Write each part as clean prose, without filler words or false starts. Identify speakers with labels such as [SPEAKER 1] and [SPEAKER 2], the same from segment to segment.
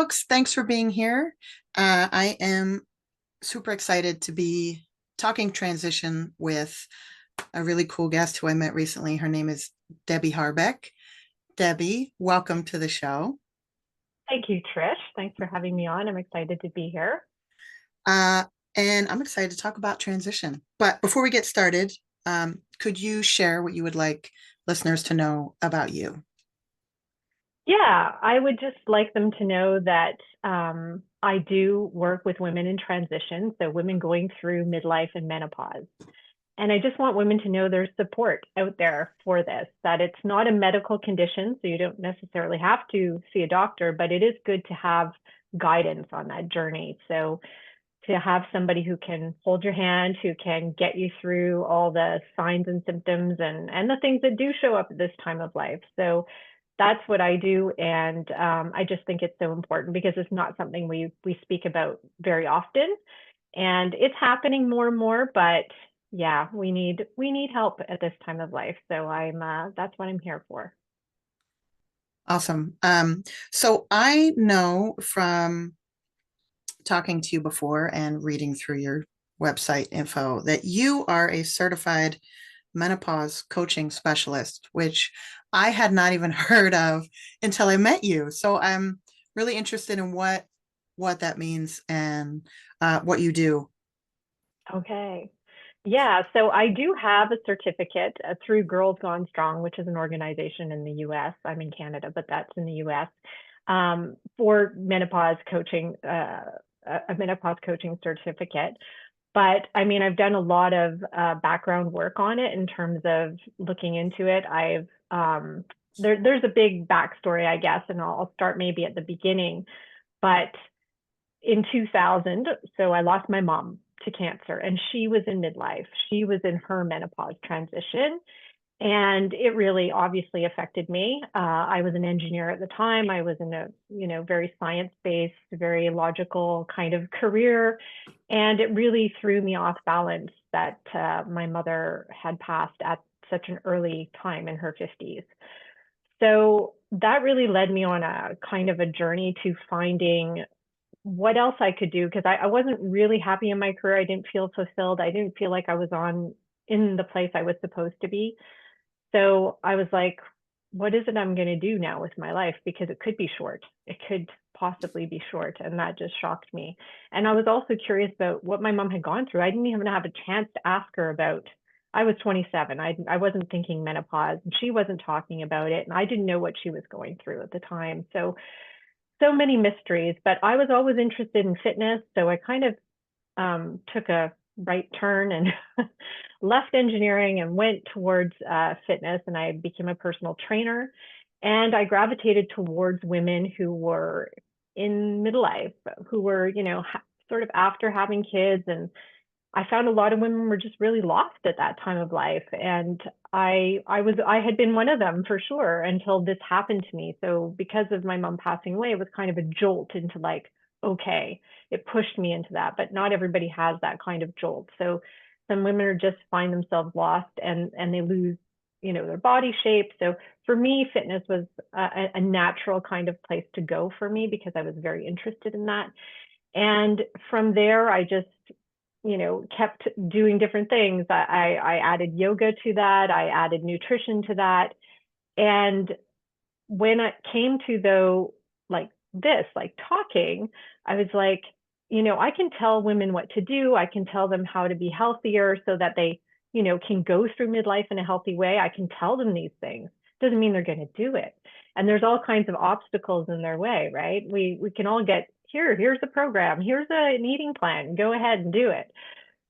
[SPEAKER 1] folks. Thanks for being here. I am super excited to be talking transition with a really cool guest who I met recently. Her name is Debbie Harbec. Debbie, welcome to the show.
[SPEAKER 2] Thank you, Trish. Thanks for having me on. I'm excited to be here.
[SPEAKER 1] Uh, and I'm excited to talk about transition. But before we get started, could you share what you would like listeners to know about you?
[SPEAKER 2] Yeah, I would just like them to know that I do work with women in transition, so women going through midlife and menopause. And I just want women to know there's support out there for this, that it's not a medical condition, so you don't necessarily have to see a doctor, but it is good to have guidance on that journey. So to have somebody who can hold your hand, who can get you through all the signs and symptoms and the things that do show up at this time of life. So that's what I do, and I just think it's so important because it's not something we speak about very often, and it's happening more and more. But yeah, we need help at this time of life. So I'm that's what I'm here for.
[SPEAKER 1] Awesome. So I know from talking to you before and reading through your website info that you are a certified menopause coaching specialist, which I had not even heard of until I met you. So I'm really interested in what that means and what you do.
[SPEAKER 2] Okay. Yeah, so I do have a certificate through Girls Gone Strong, which is an organization in the US. I'm in Canada, but that's in the US, for menopause coaching, a menopause coaching certificate. But I mean, I've done a lot of background work on it in terms of looking into it. There's a big backstory, I guess, and I'll start maybe at the beginning. But in 2000, so I lost my mom to cancer, and she was in midlife. She was in her menopause transition, and it really obviously affected me. I was an engineer at the time. I was in a very science-based, very logical kind of career, and it really threw me off balance that my mother had passed at such an early time in her 50s. So that really led me on a kind of a journey to finding what else I could do because I wasn't really happy in my career. I didn't feel fulfilled. I didn't feel like I was on in the place I was supposed to be. So I was like, what is it I'm going to do now with my life? Because it could be short. It could possibly be short. And that just shocked me. And I was also curious about what my mom had gone through. I didn't even have a chance to ask her about. I was 27. I wasn't thinking menopause, and she wasn't talking about it. And I didn't know what she was going through at the time. So many mysteries, but I was always interested in fitness. So I kind of took a right turn and left engineering and went towards fitness, and I became a personal trainer. And I gravitated towards women who were in midlife, who were, sort of after having kids. And I found a lot of women were just really lost at that time of life. And I had been one of them for sure until this happened to me. So because of my mom passing away, it was kind of a jolt into like, okay, it pushed me into that. But not everybody has that kind of jolt. So some women are just find themselves lost and they lose, their body shape. So for me, fitness was a natural kind of place to go for me because I was very interested in that. And from there, I just kept doing different things. I added yoga to that. I added nutrition to that. And when it came to though, like this, like talking, I was like, I can tell women what to do. I can tell them how to be healthier so that they, can go through midlife in a healthy way. I can tell them these things. Doesn't mean they're going to do it. And there's all kinds of obstacles in their way, right? We can all get here's the program, here's an eating plan, go ahead and do it.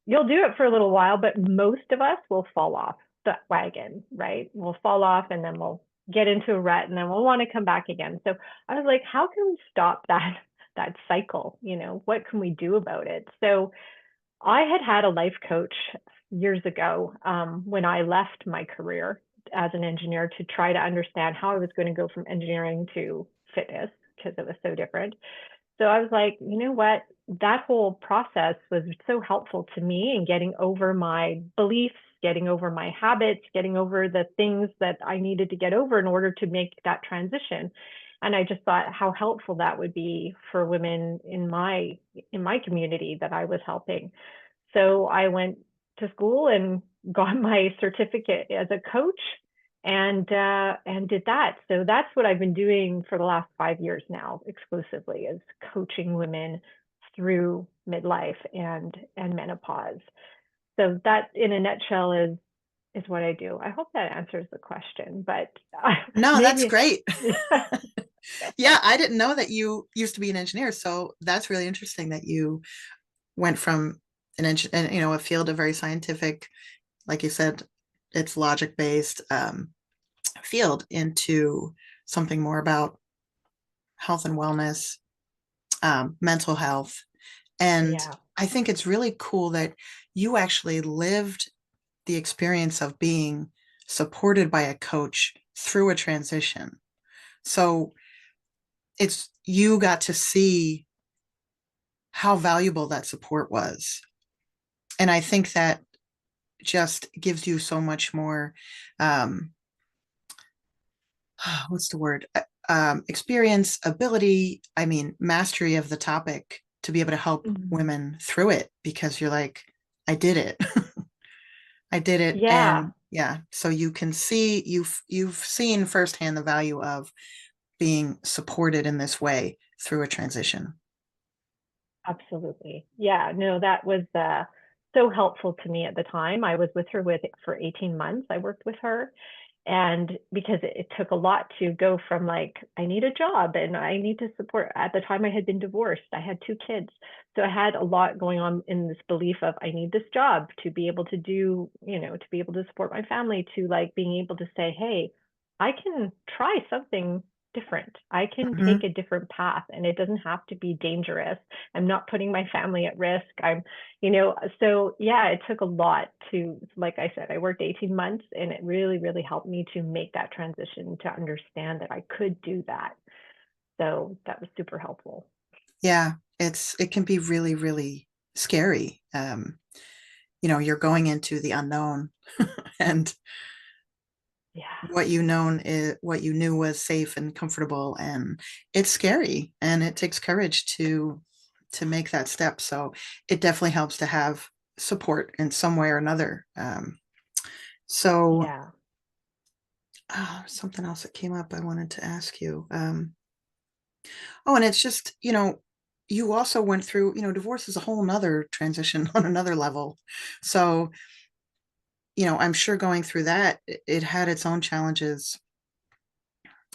[SPEAKER 2] You'll do it for a little while, but most of us will fall off the wagon, right? We'll fall off and then we'll get into a rut and then we'll want to come back again. So I was like, how can we stop that cycle? What can we do about it? So I had a life coach years ago when I left my career as an engineer to try to understand how I was going to go from engineering to fitness because it was so different. So I was like, you know what? That whole process was so helpful to me in getting over my beliefs, getting over my habits, getting over the things that I needed to get over in order to make that transition. And I just thought how helpful that would be for women in my community that I was helping. So I went to school and got my certificate as a coach and did that. So that's what I've been doing for the last 5 years now, exclusively, is coaching women through midlife and menopause. So that, in a nutshell, is what I do. I hope that answers the question, but
[SPEAKER 1] No, that's
[SPEAKER 2] maybe.
[SPEAKER 1] great. Yeah, I didn't know that you used to be an engineer, so that's really interesting that you went from a field of very scientific, like you said, it's logic based field into something more about health and wellness, mental health. And
[SPEAKER 2] Yeah.
[SPEAKER 1] I think it's really cool that you actually lived the experience of being supported by a coach through a transition. So it's you got to see how valuable that support was. And I think that just gives you so much more um, what's the word? Experience, ability, I mean, mastery of the topic to be able to help
[SPEAKER 2] Mhm.
[SPEAKER 1] women through it because you're like, I did it. I did it.
[SPEAKER 2] Yeah,
[SPEAKER 1] And yeah, so you can see you've seen firsthand the value of being supported in this way through a transition.
[SPEAKER 2] absolutely. Yeah, no, that was so helpful to me at the time. I was with her for 18 months. I worked with her. And because it took a lot to go from like, I need a job and I need to support. At the time, I had been divorced, I had 2 kids. So I had a lot going on in this belief of I need this job to be able to do, to be able to support my family, to like being able to say, hey, I can try something different. I can take
[SPEAKER 1] Mm-hmm.
[SPEAKER 2] a different path and it doesn't have to be dangerous. I'm not putting my family at risk. So yeah, it took a lot to, like I said, I worked 18 months and it really, really helped me to make that transition, to understand that I could do that. So that was super helpful.
[SPEAKER 1] Yeah, it can be really, really scary. You're going into the unknown and
[SPEAKER 2] Yeah.
[SPEAKER 1] what you knew was safe and comfortable, and it's scary and it takes courage to make that step. So it definitely helps to have support in some way or another. So
[SPEAKER 2] Yeah.
[SPEAKER 1] something else that came up I wanted to ask you. Oh, and it's just, you also went through, divorce is a whole nother transition on another level. So, I'm sure going through that, it had its own challenges.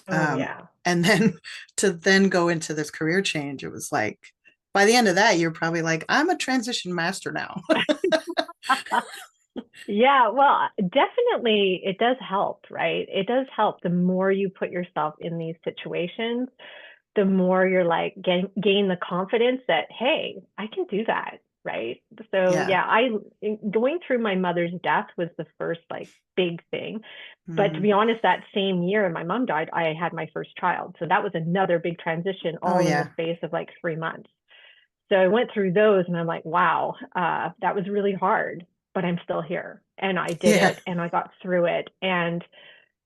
[SPEAKER 2] Oh,
[SPEAKER 1] Um,
[SPEAKER 2] yeah.
[SPEAKER 1] and then to then go into this career change, it was like, by the end of that, you're probably like, I'm a transition master now.
[SPEAKER 2] Yeah, well, definitely it does help, right? It does help the more you put yourself in these situations, the more you're like gain the confidence that, hey, I can do that, right? So
[SPEAKER 1] Yeah.
[SPEAKER 2] yeah, going through my mother's death was the first like big thing. But to be
[SPEAKER 1] Mm.
[SPEAKER 2] honest, that same year my mom died, I had my first child. So that was another big transition
[SPEAKER 1] Oh,
[SPEAKER 2] all in the
[SPEAKER 1] yeah.
[SPEAKER 2] space of like 3 months. So I went through those and I'm like, wow, that was really hard, but I'm still here and I did
[SPEAKER 1] Yeah.
[SPEAKER 2] it and I got through it. And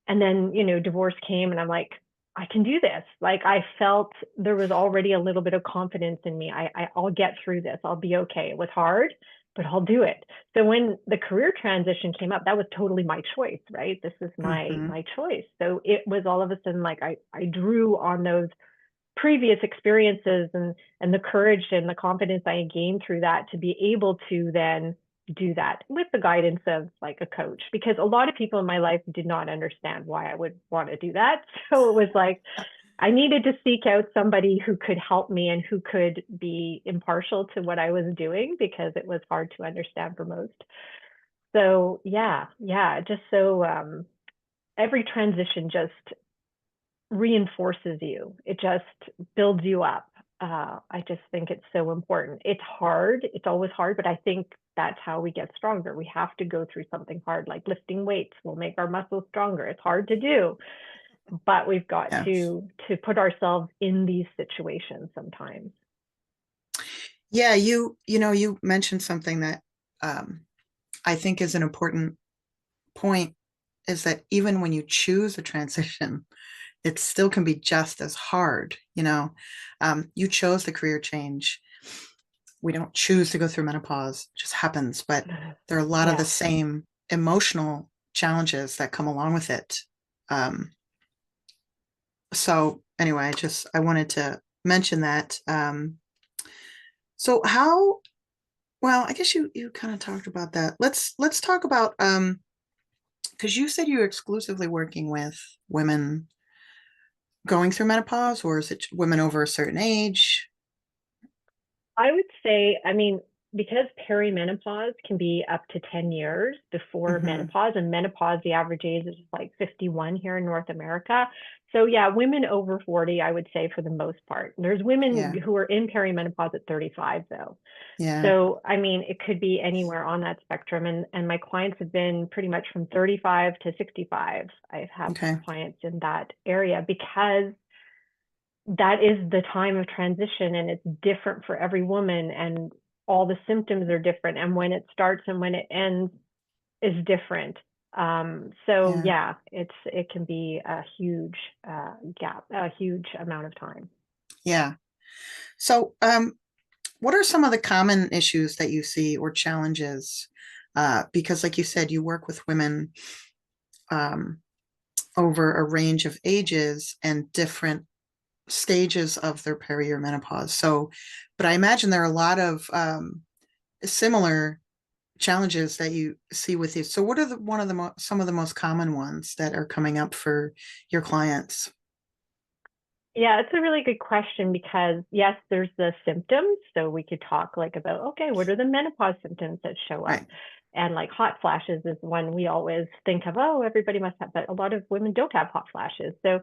[SPEAKER 2] then, divorce came and I'm like, I can do this. Like I felt there was already a little bit of confidence in me. I'll get through this. I'll be okay. It was hard, but I'll do it. So when the career transition came up, that was totally my choice, right? This is
[SPEAKER 1] Hmm.
[SPEAKER 2] my choice. So it was all of a sudden like I drew on those previous experiences and the courage and the confidence I gained through that to be able to then do that with the guidance of like a coach, because a lot of people in my life did not understand why I would want to do that. So it was like I needed to seek out somebody who could help me and who could be impartial to what I was doing because it was hard to understand for most. So yeah, just so every transition just reinforces you. It just builds you up. I just think it's so important. It's hard. It's always hard, but I think that's how we get stronger. We have to go through something hard, like lifting weights will make our muscles stronger. It's hard to do, but we've got
[SPEAKER 1] Yeah.
[SPEAKER 2] to put ourselves in these situations sometimes.
[SPEAKER 1] Yeah. You mentioned something that um, I think is an important point is that even when you choose a transition, it still can be just as hard, you know. You chose the career change. We don't choose to go through menopause, it just happens, but there are a lot of the
[SPEAKER 2] Yeah.
[SPEAKER 1] same emotional challenges that come along with it. Um, so anyway, I wanted to mention that. So how, well, I guess you kind of talked about that. Let's talk about because you said you're exclusively working with women going through menopause, or is it women over a certain age?
[SPEAKER 2] I would say, I mean, because perimenopause can be up to 10 years before
[SPEAKER 1] Hmm.
[SPEAKER 2] menopause, and menopause, the average age is like 51 here in North America. So, yeah, women over 40, I would say for the most part. There's women
[SPEAKER 1] Yeah,
[SPEAKER 2] who are in perimenopause at 35, though.
[SPEAKER 1] yeah,
[SPEAKER 2] So, I mean, it could be anywhere on that spectrum. And my clients have been pretty much from 35 to 65. I have
[SPEAKER 1] okay,
[SPEAKER 2] clients in that area because that is the time of transition and it's different for every woman and all the symptoms are different and when it starts and when it ends is different. So
[SPEAKER 1] yeah,
[SPEAKER 2] yeah, it can be a huge gap, a huge amount of time.
[SPEAKER 1] yeah. So, what are some of the common issues that you see or challenges? Because, like you said, you work with women um, over a range of ages and different stages of their peri or menopause. So, but I imagine there are a lot of similar challenges that you see with these. So, what are some of the most common ones that are coming up for your clients?
[SPEAKER 2] Yeah, it's a really good question because yes, there's the symptoms. So we could talk like about, okay, what are the menopause symptoms that show up?
[SPEAKER 1] Right.
[SPEAKER 2] And like hot flashes is one we always think of, oh, everybody must have, but a lot of women don't have hot flashes. So,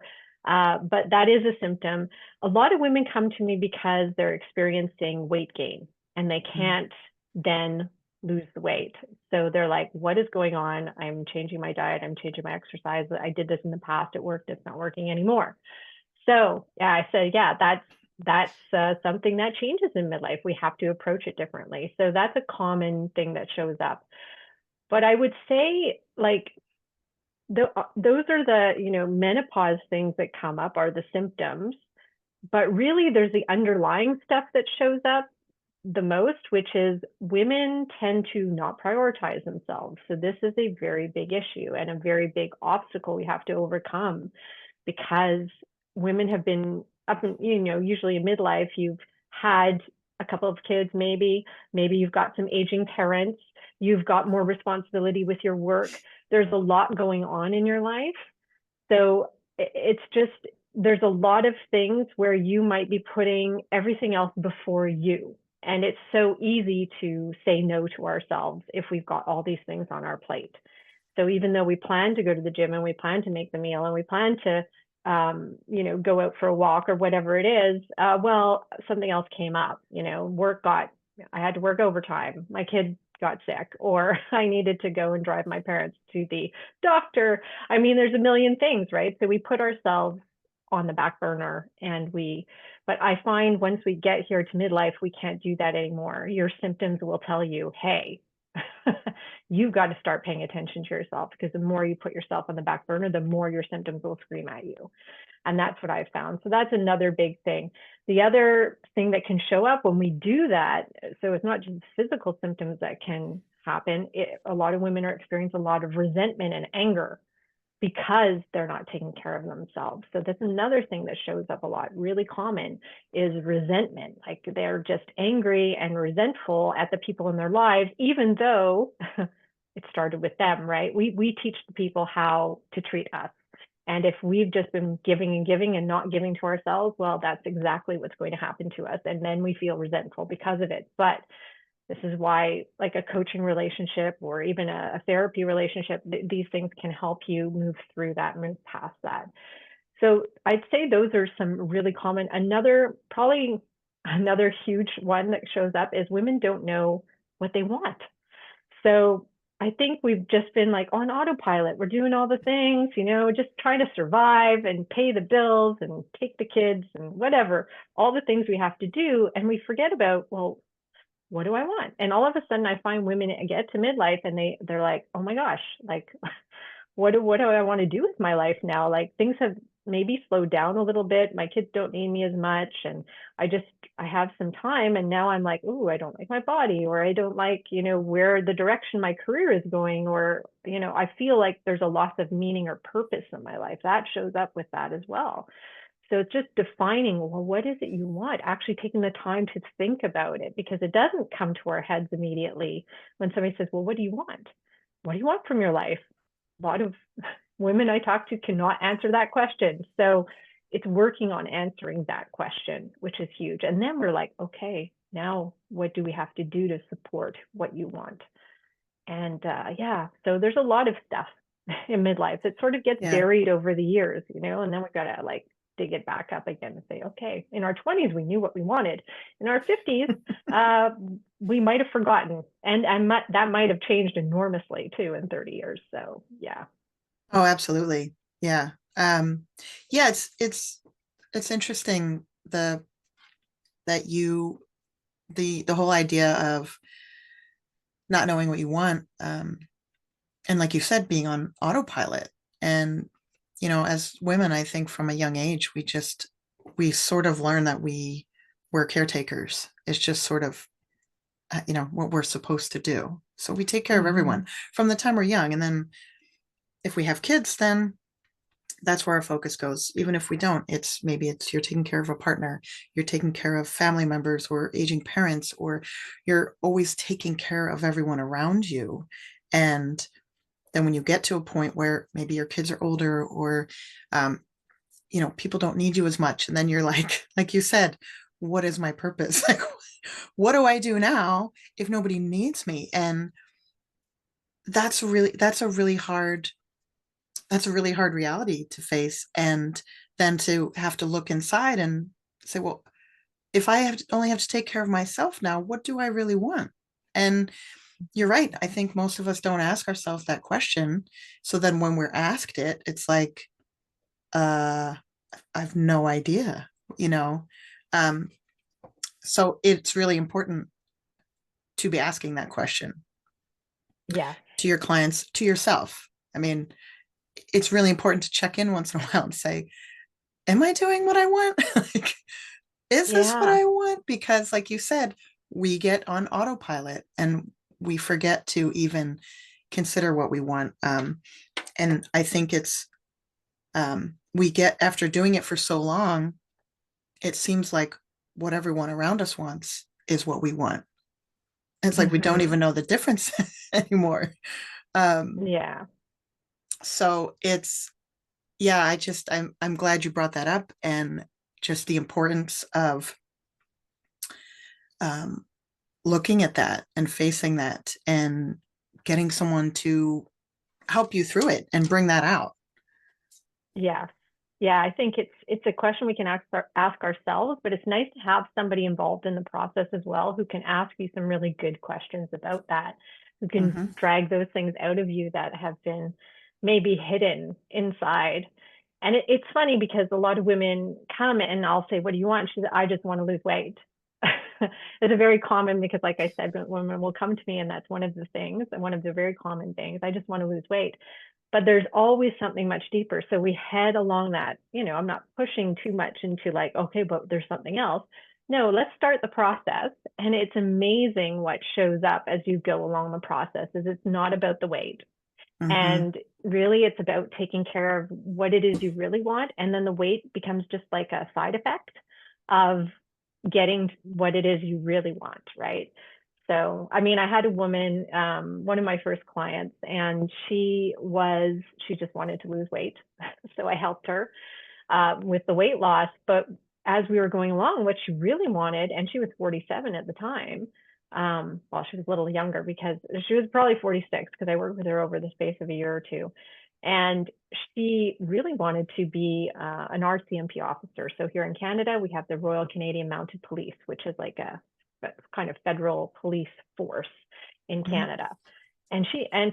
[SPEAKER 2] but that is a symptom. A lot of women come to me because they're experiencing weight gain and they
[SPEAKER 1] Mm.
[SPEAKER 2] can't then lose the weight. So they're like, what is going on? I'm changing my diet. I'm changing my exercise. I did this in the past. It worked. It's not working anymore. So yeah, I said, yeah, that's something that changes in midlife. We have to approach it differently. So that's a common thing that shows up. But I would say like those are the menopause things that come up are the symptoms. But really, there's the underlying stuff that shows up the most, which is women tend to not prioritize themselves. So this is a very big issue and a very big obstacle we have to overcome because women have been up in, usually in midlife, you've had a couple of kids, maybe you've got some aging parents, you've got more responsibility with your work. There's a lot going on in your life. So it's just, there's a lot of things where you might be putting everything else before you. And it's so easy to say no to ourselves if we've got all these things on our plate. So even though we plan to go to the gym and we plan to make the meal and we plan to, go out for a walk or whatever it is, well, something else came up. I had to work overtime. My kid got sick, or I needed to go and drive my parents to the doctor. I mean, there's a million things, right? So we put ourselves on the back burner but I find once we get here to midlife, we can't do that anymore. Your symptoms will tell you, hey, you've got to start paying attention to yourself because the more you put yourself on the back burner, the more your symptoms will scream at you. And that's what I've found. So that's another big thing. The other thing that can show up when we do that, so it's not just physical symptoms that can happen. A lot of women are experiencing a lot of resentment and anger because they're not taking care of themselves. So that's another thing that shows up a lot, really common, is resentment. Like they're just angry and resentful at the people in their lives, even though it started with them, right? We teach the people how to treat us. And if we've just been giving and giving and not giving to ourselves, well, that's exactly what's going to happen to us. And then we feel resentful because of it. But this is why, like a coaching relationship or even a therapy relationship, these things can help you move through that, move past that. So I'd say those are some really common. Probably another huge one that shows up is women don't know what they want. So I think we've just been like on autopilot. We're doing all the things, just trying to survive and pay the bills and take the kids and whatever, all the things we have to do. And we forget about, well, what do I want? And all of a sudden I find women get to midlife and they're like, oh my gosh, like what do I want to do with my life now? Like things have maybe slowed down a little bit. My kids don't need me as much. And I have some time. And now I'm like, oh, I don't like my body, or I don't like, where the direction my career is going, or, I feel like there's a loss of meaning or purpose in my life. That shows up with that as well. So it's just defining, well, what is it you want? Actually taking the time to think about it, because it doesn't come to our heads immediately when somebody says, well, what do you want? What do you want from your life? A lot of women I talk to cannot answer that question. So it's working on answering that question, which is huge. And then we're like, okay, now what do we have to do to support what you want? And yeah, so there's a lot of stuff in midlife that sort of gets
[SPEAKER 1] Yeah.
[SPEAKER 2] buried over the years, and then we've got to like dig it back up again and say, okay, in our 20s, we knew what we wanted. In our 50s, we might have forgotten. And that might have changed enormously too in 30 years. So yeah.
[SPEAKER 1] Oh, absolutely. Yeah. Yeah, it's interesting that you the whole idea of not knowing what you want, and like you said, being on autopilot. And as women, I think from a young age, we sort of learn that we're caretakers. It's just sort of what we're supposed to do. So we take care of everyone from the time we're young. And then if we have kids, then that's where our focus goes. Even if we don't, maybe you're taking care of a partner, you're taking care of family members or aging parents, or you're always taking care of everyone around you. And then when you get to a point where maybe your kids are older, or people don't need you as much, and then you're like you said, what is my purpose? Like, what do I do now if nobody needs me? And that's a really hard reality to face. And then to have to look inside and say, well, if I only have to take care of myself now, what do I really want? And you're right. I think most of us don't ask ourselves that question. So then when we're asked it, it's like, I've no idea, you know? Um, so it's really important to be asking that question
[SPEAKER 2] Yeah.
[SPEAKER 1] to your clients, to yourself. I mean, it's really important to check in once in a while and say, am I doing what I want? Like, is this what
[SPEAKER 2] Yeah.
[SPEAKER 1] I want? Because like you said, we get on autopilot and we forget to even consider what we want. And I think we get, after doing it for so long, it seems like what everyone around us wants is what we want. It's like we don't
[SPEAKER 2] hmm
[SPEAKER 1] even know the difference anymore. Um,
[SPEAKER 2] Yeah.
[SPEAKER 1] so yeah, I'm glad you brought that up, and just the importance of um, looking at that and facing that and getting someone to help you through it and bring that out.
[SPEAKER 2] Yeah. Yeah, I think it's a question we can ask ourselves, but it's nice to have somebody involved in the process as well who can ask you some really good questions about that, who can
[SPEAKER 1] Mm-hmm.
[SPEAKER 2] drag those things out of you that have been maybe hidden inside. And it's funny because a lot of women come and I'll say, what do you want? She said, I just want to lose weight. It's a very common, because like I said, women will come to me and that's one of the things, and one of the very common things, I just want to lose weight. But there's always something much deeper. So we head along that, I'm not pushing too much into like, okay, but there's something else. No, let's start the process. And it's amazing what shows up as you go along the process. Is it's not about the weight.
[SPEAKER 1] Mm-hmm.
[SPEAKER 2] And really it's about taking care of what it is you really want. And then the weight becomes just like a side effect of getting what it is you really want, right? So, I mean, I had a woman, one of my first clients, and she just wanted to lose weight. So I helped her with the weight loss. But as we were going along, what she really wanted, and she was 47 at the time, well, she was a little younger because she was probably 46, because I worked with her over the space of a year or two. And she really wanted to be an RCMP officer. So here in Canada, we have the Royal Canadian Mounted Police, which is like a kind of federal police force in
[SPEAKER 1] Mm-hmm.
[SPEAKER 2] Canada. And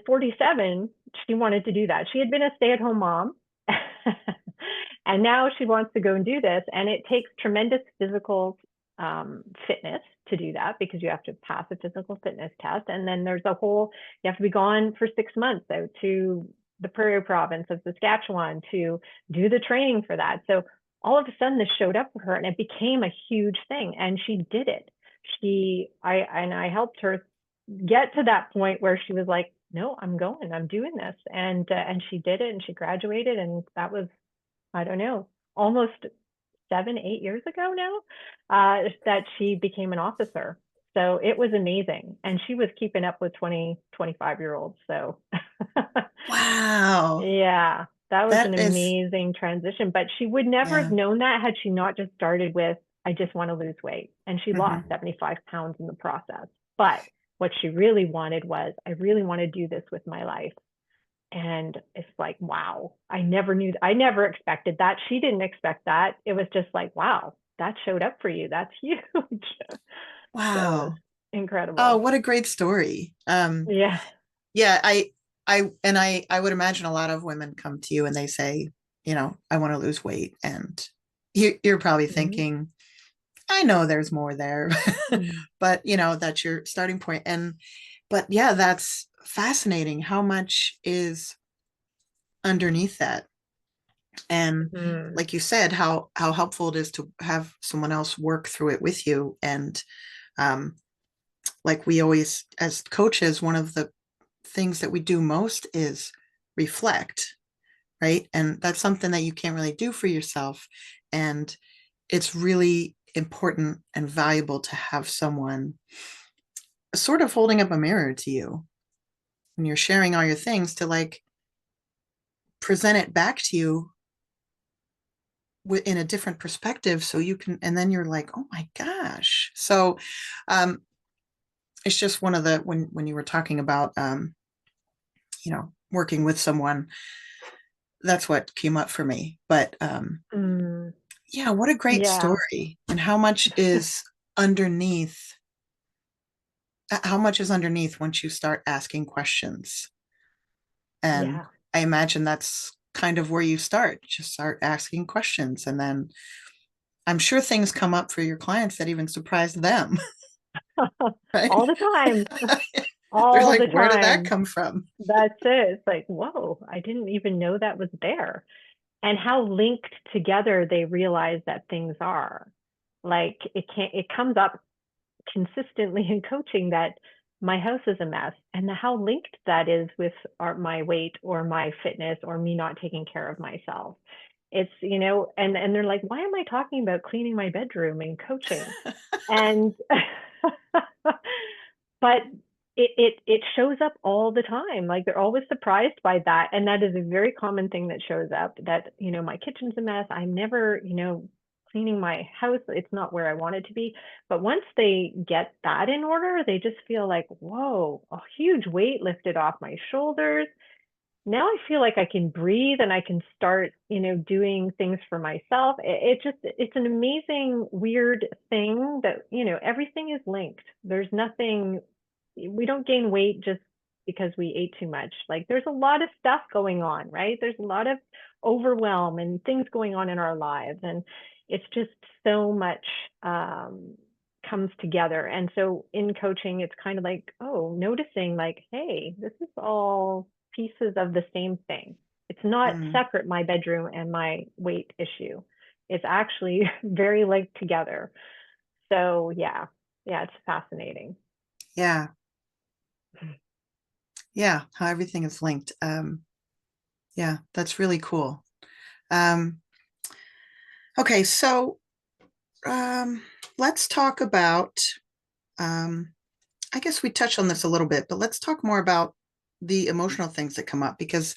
[SPEAKER 2] 47, she wanted to do that. She had been a stay-at-home mom. And now she wants to go and do this. And it takes tremendous physical fitness to do that, because you have to pass a physical fitness test. And then you have to be gone for 6 months out to the Prairie Province of Saskatchewan to do the training for that. So all of a sudden this showed up for her and it became a huge thing, and she did it. I helped her get to that point where she was like, no, I'm doing this. And she did it, and she graduated, and that was, I don't know, almost 7, 8 years ago now, that she became an officer. So it was amazing. And she was keeping up with 20, 25-year olds. So
[SPEAKER 1] Wow.
[SPEAKER 2] yeah, that was an
[SPEAKER 1] That is,
[SPEAKER 2] amazing transition. But she would never have
[SPEAKER 1] yeah.
[SPEAKER 2] known that had she not just started with, I just want to lose weight. And she lost
[SPEAKER 1] Hmm.
[SPEAKER 2] 75 pounds in the process. But what she really wanted was, I really want to do this with my life. And it's like, wow, I never expected that. She didn't expect that. It was just like, wow, that showed up for you. That's huge. So it was
[SPEAKER 1] Wow. Oh,
[SPEAKER 2] incredible.
[SPEAKER 1] what a great story.
[SPEAKER 2] Yeah.
[SPEAKER 1] Yeah, I would imagine a lot of women come to you and they say, I want to lose weight. And you're probably
[SPEAKER 2] Mhm.
[SPEAKER 1] thinking, I know there's more there,
[SPEAKER 2] Mm.
[SPEAKER 1] but that's your starting point. But yeah, that's fascinating. How much is underneath that? And
[SPEAKER 2] Mm.
[SPEAKER 1] like you said, how helpful it is to have someone else work through it with you. And um, like we always, as coaches, one of the things that we do most is reflect, right? And that's something that you can't really do for yourself. And it's really important and valuable to have someone sort of holding up a mirror to you when you're sharing all your things, to like present it back to you in a different perspective, so you can, and then you're like, oh my gosh. So um it's just one of the, when you were talking about working with someone, that's what came up for me. But
[SPEAKER 2] Mm.
[SPEAKER 1] yeah, what a great
[SPEAKER 2] Yeah.
[SPEAKER 1] story. And underneath how much is underneath once you start asking questions. And
[SPEAKER 2] Yeah.
[SPEAKER 1] I imagine that's kind of where you start, just start asking questions, and then I'm sure things come up for your clients that even surprise them, right?
[SPEAKER 2] All the time.
[SPEAKER 1] They're
[SPEAKER 2] All
[SPEAKER 1] like,
[SPEAKER 2] the
[SPEAKER 1] where did that
[SPEAKER 2] time.
[SPEAKER 1] come from?
[SPEAKER 2] That's it. It's like, whoa, I didn't even know that was there. And how linked together they realize that things are. Like it comes up consistently in coaching that my house is a mess, and how linked that is with my weight or my fitness or me not taking care of myself. It's, and they're like, why am I talking about cleaning my bedroom and coaching? And but it shows up all the time. Like they're always surprised by that, and that is a very common thing that shows up. That, my kitchen's a mess. I'm never, cleaning my house. It's not where I want it to be. But once they get that in order, they just feel like, whoa, a huge weight lifted off my shoulders. Now I feel like I can breathe and I can start, doing things for myself. It's an amazing, weird thing that, everything is linked. There's nothing, we don't gain weight just because we ate too much. Like there's a lot of stuff going on, right? There's a lot of overwhelm and things going on in our lives. And it's just so much comes together. And so in coaching, it's kind of like, oh, noticing like, hey, this is all pieces of the same thing. It's not
[SPEAKER 1] Mm,
[SPEAKER 2] separate, my bedroom and my weight issue. It's actually very linked together. So yeah, it's fascinating.
[SPEAKER 1] yeah, yeah, how everything is linked. Yeah, that's really cool. um okay, so um let's talk about, um I guess we touched on this a little bit, but let's talk more about the emotional things that come up, because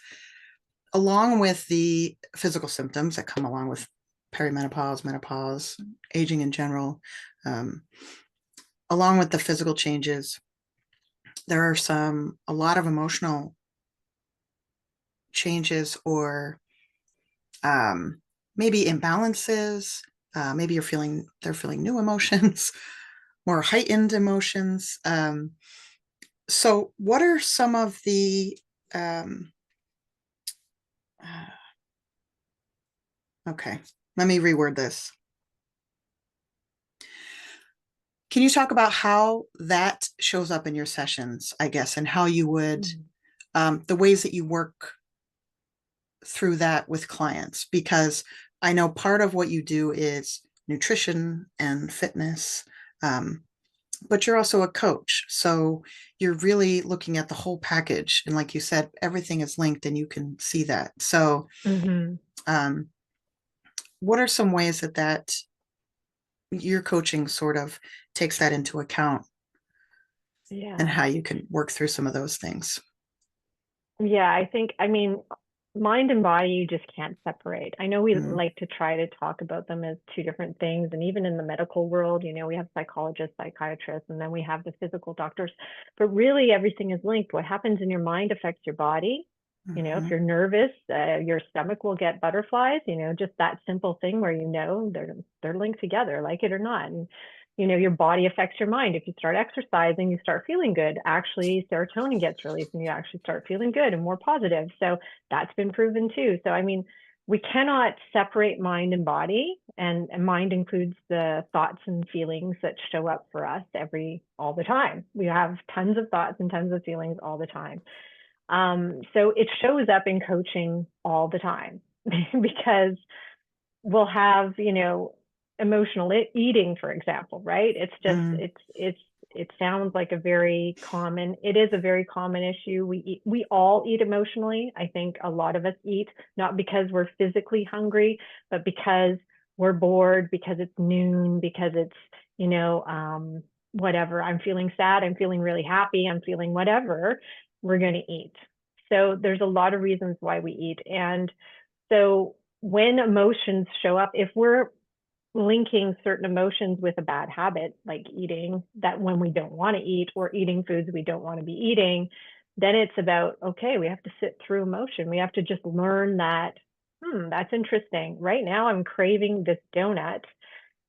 [SPEAKER 1] along with the physical symptoms that come along with perimenopause, menopause, aging in general, um, along with the physical changes, there are a lot of emotional changes, or maybe imbalances. Maybe they're feeling new emotions, more heightened emotions. So, what are some of the um, okay, let me reword this. Can you talk about how that shows up in your sessions, I guess, and how you would,
[SPEAKER 2] Mm.
[SPEAKER 1] the ways that you work, through that with clients because I know part of what you do is nutrition and fitness, um, but you're also a coach. So you're really looking at the whole package. And like you said, everything is linked and you can see that. So,
[SPEAKER 2] Hmm.
[SPEAKER 1] um, what are some ways that your coaching sort of takes that into account and
[SPEAKER 2] Yeah.
[SPEAKER 1] how you can work through some of those things?
[SPEAKER 2] Yeah, I mean, mind and body, you just can't separate. I know we
[SPEAKER 1] Mm,
[SPEAKER 2] like to try to talk about them as two different things. And even in the medical world, we have psychologists, psychiatrists, and then we have the physical doctors. But really, everything is linked. What happens in your mind affects your body. If
[SPEAKER 1] mhm.
[SPEAKER 2] you're nervous, your stomach will get butterflies, just that simple thing where they're linked together, like it or not. And your body affects your mind. If you start exercising, you start feeling good. Actually, serotonin gets released and you actually start feeling good and more positive. So that's been proven too. So, I mean, we cannot separate mind and body, and mind includes the thoughts and feelings that show up for us all the time. We have tons of thoughts and tons of feelings all the time. So it shows up in coaching all the time because we'll have, emotional eating, for example, right? It's just,
[SPEAKER 1] Mm,
[SPEAKER 2] it sounds like it is a very common issue. We all eat emotionally. I think a lot of us eat, not because we're physically hungry, but because we're bored, because it's noon, because it's, whatever. I'm feeling sad. I'm feeling really happy. I'm feeling whatever. We're going to eat. So there's a lot of reasons why we eat. And so when emotions show up, if we're linking certain emotions with a bad habit, like eating that when we don't want to eat or eating foods we don't want to be eating, then it's about, okay, we have to sit through emotion. We have to just learn that, that's interesting. Right now I'm craving this donut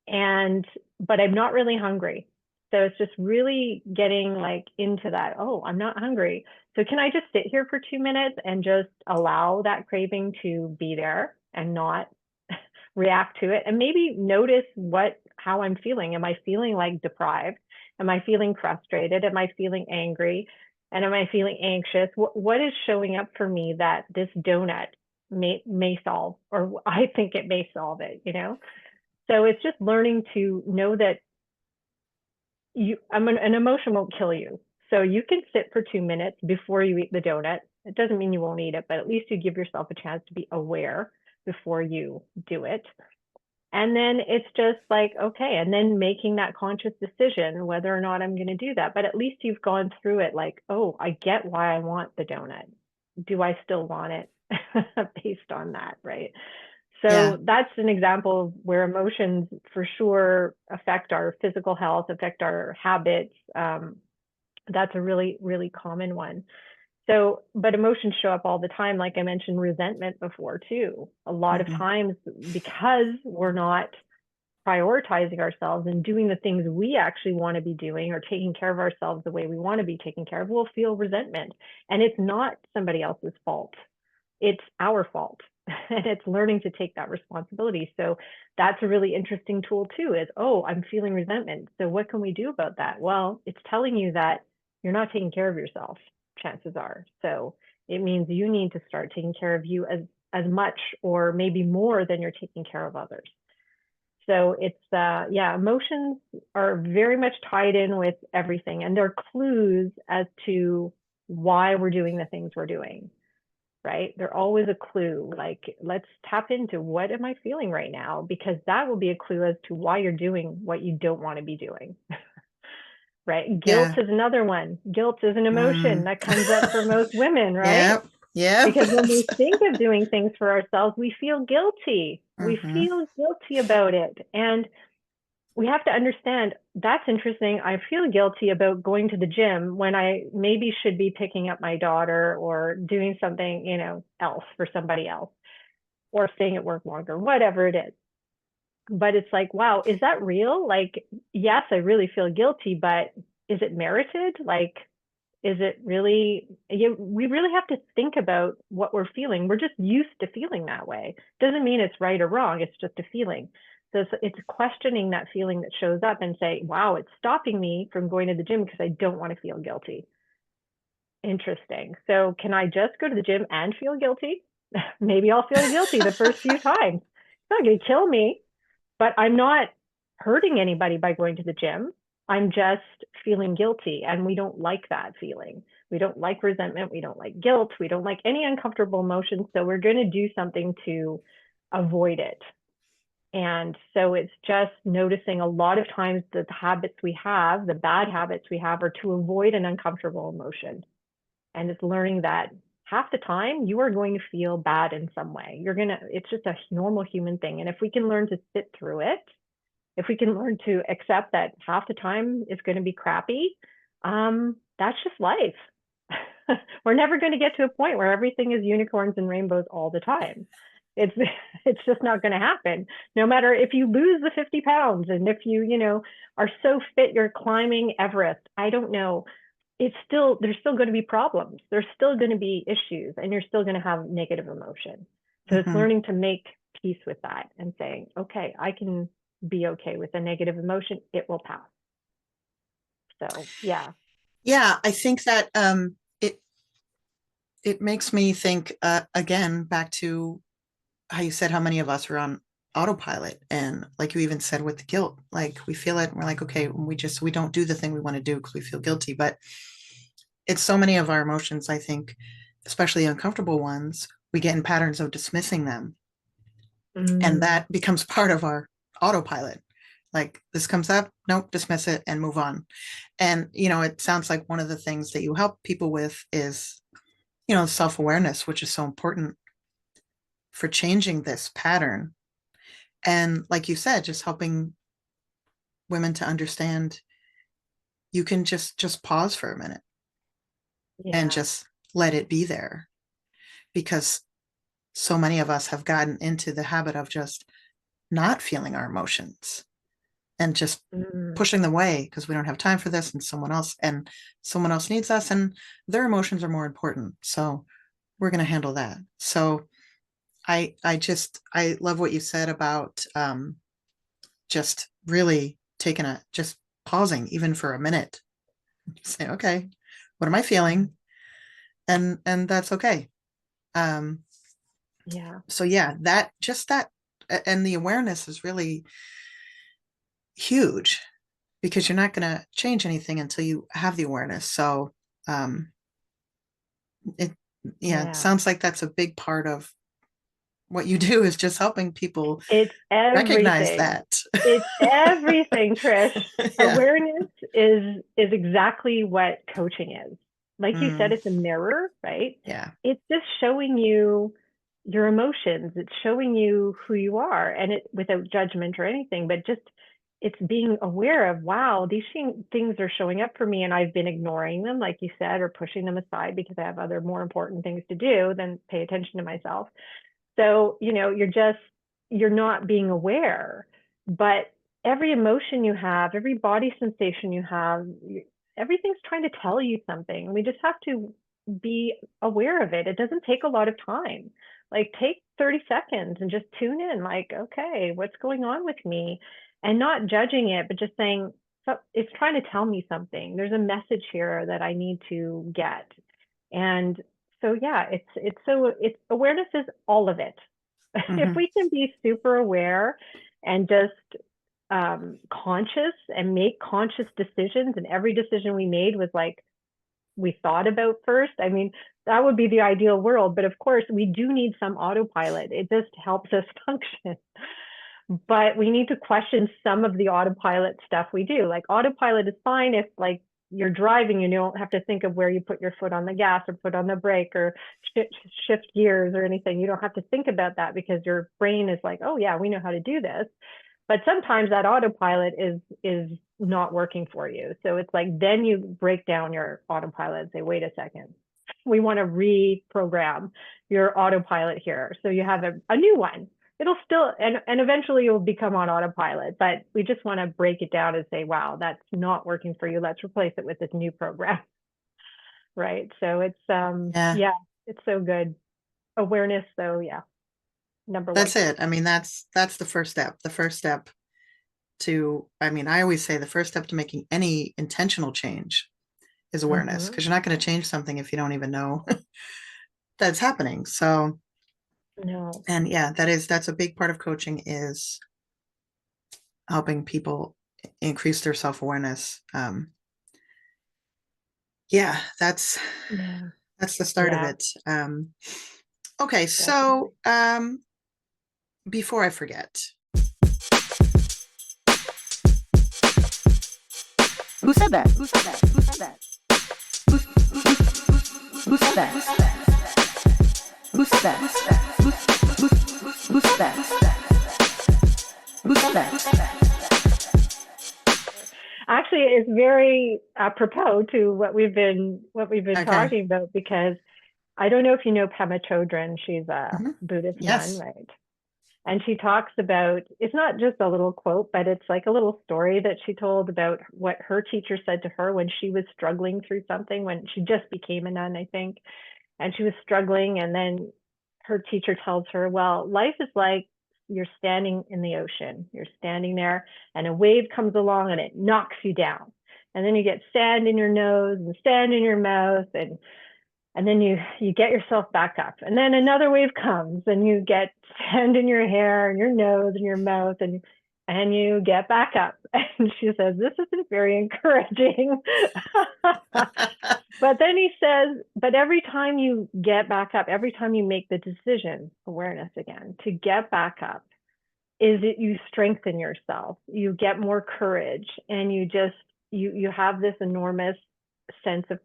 [SPEAKER 2] and but I'm not really hungry. So it's just really getting like into that, oh, I'm not hungry. So can I just sit here for 2 minutes and just allow that craving to be there and not react to it, and maybe notice how I'm feeling. Am I feeling like deprived? Am I feeling frustrated? Am I feeling angry? And am I feeling anxious? What is showing up for me that this donut may solve, or I think it may solve it? So it's just learning to know that an emotion won't kill you. So you can sit for 2 minutes before you eat the donut. It doesn't mean you won't eat it, but at least you give yourself a chance to be aware before you do it. And then it's just like, okay, and then making that conscious decision whether or not I'm going to do that. But at least you've gone through it like, oh, I get why I want the donut. Do I still want it based on that? Right.
[SPEAKER 1] yeah.
[SPEAKER 2] So that's an example of where emotions for sure affect our physical health, affect our habits. That's a really, really common one. So, but emotions show up all the time. Like I mentioned, resentment before too. A lot of
[SPEAKER 1] Hmm.
[SPEAKER 2] times, because we're not prioritizing ourselves and doing the things we actually want to be doing, or taking care of ourselves the way we want to be taken care of, we'll feel resentment. And it's not somebody else's fault. It's our fault. And it's learning to take that responsibility. So that's a really interesting tool too, is, oh, I'm feeling resentment. So what can we do about that? Well, it's telling you that you're not taking care of yourself, chances are. So it means you need to start taking care of you as much or maybe more than you're taking care of others. So it's yeah, emotions are very much tied in with everything, and they're clues as to why we're doing the things we're doing, right? They're always a clue. Like, let's tap into, what am I feeling right now? Because that will be a clue as to why you're doing what you don't want to be doing. Right? Guilt
[SPEAKER 1] Yeah.
[SPEAKER 2] is another one. Guilt is an emotion
[SPEAKER 1] Mm.
[SPEAKER 2] that comes up for most women, right?
[SPEAKER 1] Yep. Yep.
[SPEAKER 2] Because when we think of doing things for ourselves, we feel guilty. We
[SPEAKER 1] Hmm.
[SPEAKER 2] feel guilty about it. And we have to understand, that's interesting. I feel guilty about going to the gym when I maybe should be picking up my daughter or doing something, else for somebody else, or staying at work longer, whatever it is. But it's like, wow, is that real? Like, yes, I really feel guilty, but is it merited? Like, is it really, we really have to think about what we're feeling. We're just used to feeling that way. Doesn't mean it's right or wrong. It's just a feeling. So it's questioning that feeling that shows up and say, wow, it's stopping me from going to the gym because I don't want to feel guilty. Interesting. So can I just go to the gym and feel guilty? Maybe I'll feel guilty the first few times. It's not going to kill me, but I'm not hurting anybody by going to the gym. I'm just feeling guilty. And we don't like that feeling. We don't like resentment. We don't like guilt. We don't like any uncomfortable emotions. So we're going to do something to avoid it. And so it's just noticing a lot of times the habits we have, the bad habits we have, are to avoid an uncomfortable emotion. And it's learning that half the time you are going to feel bad in some way. It's just a normal human thing. And if we can learn to sit through it, if we can learn to accept that half the time it's going to be crappy, that's just life. We're never going to get to a point where everything is unicorns and rainbows all the time. It's it's just not going to happen. No matter if you lose the 50 pounds and if you are so fit you're climbing Everest. I don't know. There's still going to be problems. There's still going to be issues, and you're still going to have negative emotion. So it's learning to make peace with that and saying, okay, I can be okay with a negative emotion. It will pass. So yeah.
[SPEAKER 1] Yeah, I think that it makes me think again back to how you said how many of us are on autopilot, and like you even said with the guilt, like we feel it and we're like, okay, we don't do the thing we want to do because we feel guilty. But it's so many of our emotions, I think, especially uncomfortable ones, we get in patterns of dismissing them, and that becomes part of our autopilot. Like this comes up, nope, dismiss it and move on. And it sounds like one of the things that you help people with is self-awareness, which is so important for changing this pattern. And like you said, just helping women to understand you can just pause for a minute and
[SPEAKER 2] Yeah.
[SPEAKER 1] just let it be there, because so many of us have gotten into the habit of just not feeling our emotions and just pushing them away because we don't have time for this, and someone else needs us, and their emotions are more important, so we're going to handle that. So I love what you said about just really just pausing even for a minute, say, okay, what am I feeling? And that's okay. Um,
[SPEAKER 2] Yeah.
[SPEAKER 1] so yeah, that and the awareness is really huge, because you're not going to change anything until you have the awareness. So um, it it
[SPEAKER 2] Yeah.
[SPEAKER 1] sounds like that's a big part of what you do, is just helping people
[SPEAKER 2] It's
[SPEAKER 1] recognize
[SPEAKER 2] everything.
[SPEAKER 1] that.
[SPEAKER 2] It's everything, Trish.
[SPEAKER 1] Yeah.
[SPEAKER 2] Awareness is exactly what coaching is. Like you said,
[SPEAKER 1] Mm,
[SPEAKER 2] it's a mirror, right?
[SPEAKER 1] yeah.
[SPEAKER 2] It's just showing you your emotions. It's showing you who you are, and it without judgment or anything, but just it's being aware of, wow, these things are showing up for me, and I've been ignoring them, like you said, or pushing them aside because I have other more important things to do than pay attention to myself. So, you're not being aware, but every emotion you have, every body sensation you have, everything's trying to tell you something. We just have to be aware of it. It doesn't take a lot of time. Like take 30 seconds and just tune in, like, okay, what's going on with me? And not judging it, but just saying, so it's trying to tell me something. There's a message here that I need to get. And so yeah, it's awareness is all of it. If
[SPEAKER 1] Hmm.
[SPEAKER 2] we can be super aware and just conscious and make conscious decisions, and every decision we made was like we thought about first, I mean, that would be the ideal world. But of course, we do need some autopilot. It just helps us function. But we need to question some of the autopilot stuff we do. Like autopilot is fine if like you're driving and you don't have to think of where you put your foot on the gas or put on the brake or shift gears or anything. You don't have to think about that because your brain is like, oh yeah, we know how to do this. But sometimes that autopilot is not working for you. So it's like then you break down your autopilot and say, wait a second, we want to reprogram your autopilot here. So you have a new one. It'll still and eventually you'll become on autopilot, but we just want to break it down and say, wow, that's not working for you. Let's replace it with this new program. Right. So it's
[SPEAKER 1] Yeah,
[SPEAKER 2] yeah, it's so good. Awareness though, yeah, number one.
[SPEAKER 1] that's it. I mean, that's the first step. The first step I mean, I always say the first step to making any intentional change is awareness,
[SPEAKER 2] Mm-hmm.
[SPEAKER 1] because you're not going to change something if you don't even know that's happening. So
[SPEAKER 2] No.
[SPEAKER 1] And yeah, that's a big part of coaching, is helping people increase their self-awareness. Yeah,
[SPEAKER 2] Yeah.
[SPEAKER 1] that's the start of
[SPEAKER 2] Yeah,
[SPEAKER 1] it. Okay, so
[SPEAKER 2] definitely.
[SPEAKER 1] before I forget,
[SPEAKER 3] Who said that? Who said that? Who said that? Who said that? Who said that? Who said that? Who said that?
[SPEAKER 2] Actually, it's very apropos to what we've been
[SPEAKER 1] okay.
[SPEAKER 2] talking about, because I don't know if you know Pema Chodron. She's a
[SPEAKER 1] Mhm.
[SPEAKER 2] Buddhist nun,
[SPEAKER 1] Yes.
[SPEAKER 2] right? And she talks about, it's not just a little quote, but it's like a little story that she told about what her teacher said to her when she was struggling through something, when she just became a nun, I think, and she was struggling. And then her teacher tells her, well, life is like you're standing in the ocean. You're standing there and a wave comes along and it knocks you down. And then you get sand in your nose and sand in your mouth, and then you get yourself back up, and then another wave comes and you get sand in your hair and your nose and your mouth, and you get back up. And she says, this isn't very encouraging. But then he says, but every time you get back up, every time you make the decision, awareness again, to get back up, is it you strengthen yourself, you get more courage, and you have this enormous sense of